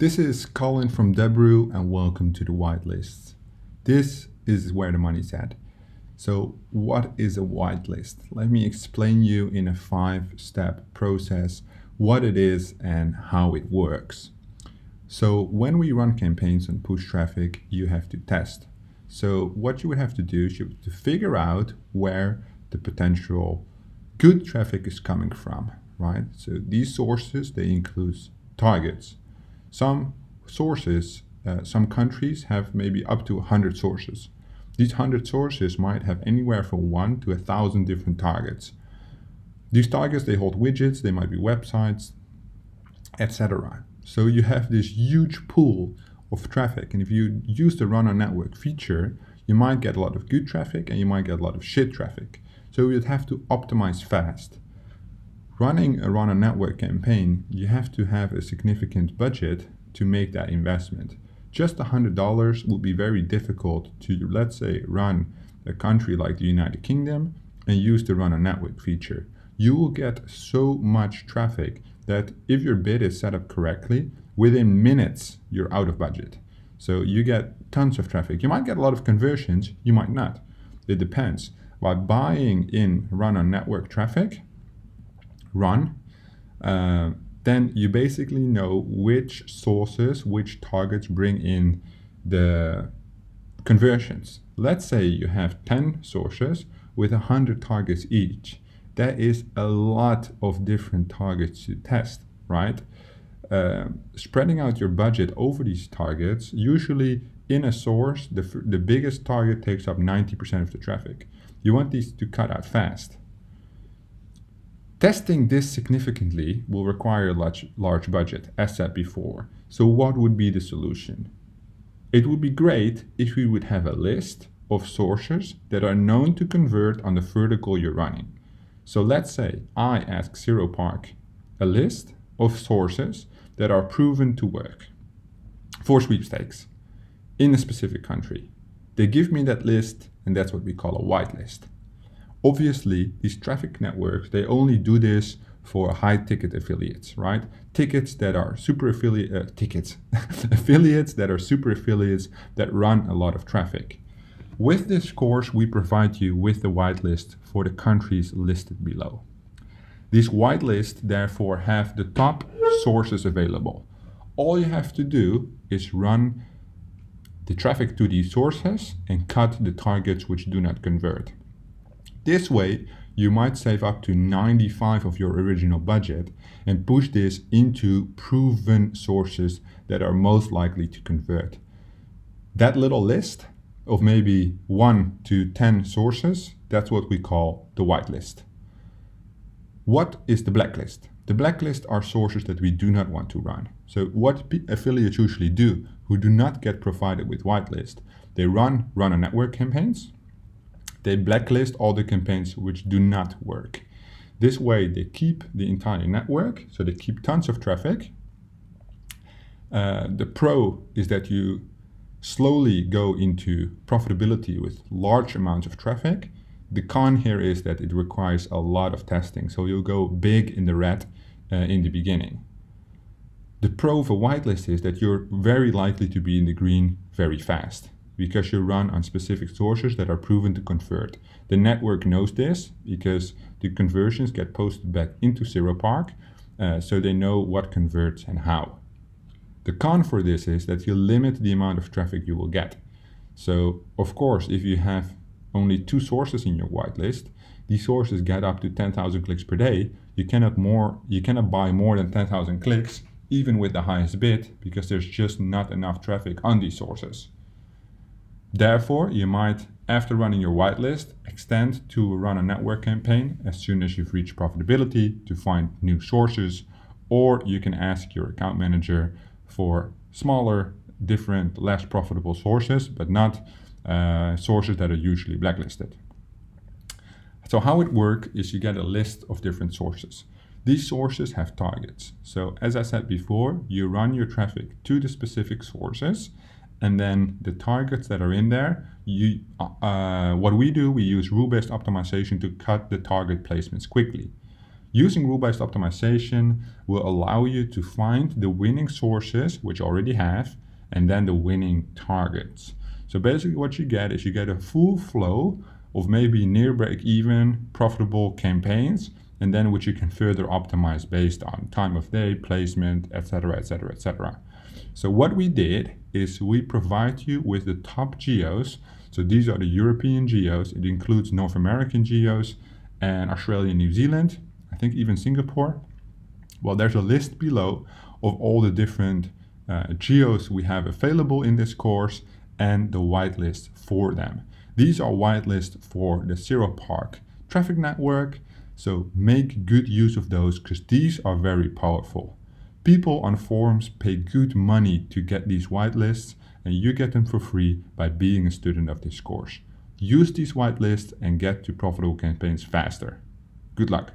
This is Colin from Debrew and welcome to the whitelist. This is where the money's at. So what is a whitelist? Let me explain you in a 5-step process what it is and how it works. So when we run campaigns on push traffic, you have to test. So what you would have to do is you have to figure out where the potential good traffic is coming from, right? So these sources, they include targets. Some sources, some countries have maybe up to 100 sources. These 100 sources might have anywhere from 1 to 1,000 different targets. These targets, they hold widgets, they might be websites, etc. So you have this huge pool of traffic, and if you use the run on network feature, you might get a lot of good traffic and you might get a lot of shit traffic. So you'd have to optimize fast. Running a run on network campaign, you have to have a significant budget to make that investment. Just $100 would be very difficult to, let's say, run a country like the United Kingdom and use the run on network feature. You will get so much traffic that if your bid is set up correctly, within minutes, you're out of budget. So you get tons of traffic. You might get a lot of conversions, you might not. It depends. By buying in run on network traffic, then you basically know which sources, which targets bring in the conversions. Let's say you have 10 sources with 100 targets each. That is a lot of different targets to test, right? Spreading out your budget over these targets, usually in a source, the biggest target takes up 90% of the traffic. You want these to cut out fast. Testing this significantly will require a large budget, as said before. So what would be the solution? It would be great if we would have a list of sources that are known to convert on the vertical you're running. So let's say I ask ZeroPark a list of sources that are proven to work for sweepstakes in a specific country. They give me that list, and that's what we call a whitelist. Obviously, these traffic networks, they only do this for high-ticket affiliates, right? Tickets that are super affiliates that are super affiliates that run a lot of traffic. With this course, we provide you with the whitelist for the countries listed below. These whitelists, therefore, have the top sources available. All you have to do is run the traffic to these sources and cut the targets which do not convert. This way, you might save up to 95% of your original budget and push this into proven sources that are most likely to convert. That little list of maybe 1 to 10 sources, that's what we call the whitelist. What is the blacklist? The blacklist are sources that we do not want to run. So what affiliates usually do who do not get provided with whitelist, they run on network campaigns. They blacklist all the campaigns which do not work. This way they keep the entire network, so they keep tons of traffic. The pro is that you slowly go into profitability with large amounts of traffic. The con here is that it requires a lot of testing, so you'll go big in the red in the beginning. The pro of a whitelist is that you're very likely to be in the green very fast, because you run on specific sources that are proven to convert. The network knows this because the conversions get posted back into ZeroPark, so they know what converts and how. The con for this is that you limit the amount of traffic you will get. So, of course, if you have only 2 sources in your whitelist, these sources get up to 10,000 clicks per day. You cannot buy more than 10,000 clicks, even with the highest bid, because there's just not enough traffic on these sources. Therefore, you might, after running your whitelist, extend to run a network campaign as soon as you've reached profitability to find new sources, or you can ask your account manager for smaller, different, less profitable sources, but not sources that are usually blacklisted. So how it works is you get a list of different sources. These sources have targets. So as I said before, you run your traffic to the specific sources, and then the targets that are in there, what we do, we use rule-based optimization to cut the target placements quickly. Using rule-based optimization will allow you to find the winning sources, which you already have, and then the winning targets. So basically what you get is you get a full flow of maybe near break-even profitable campaigns, and then which you can further optimize based on time of day, placement, etc., etc., etc. So what we did is we provide you with the top geos. So these are the European geos. It includes North American geos and Australia, New Zealand, I think even Singapore. Well, there's a list below of all the different geos we have available in this course and the whitelist for them. These are whitelists for the Zero Park traffic network, so make good use of those because these are very powerful. People on forums pay good money to get these whitelists, and you get them for free by being a student of this course. Use these whitelists and get to profitable campaigns faster. Good luck.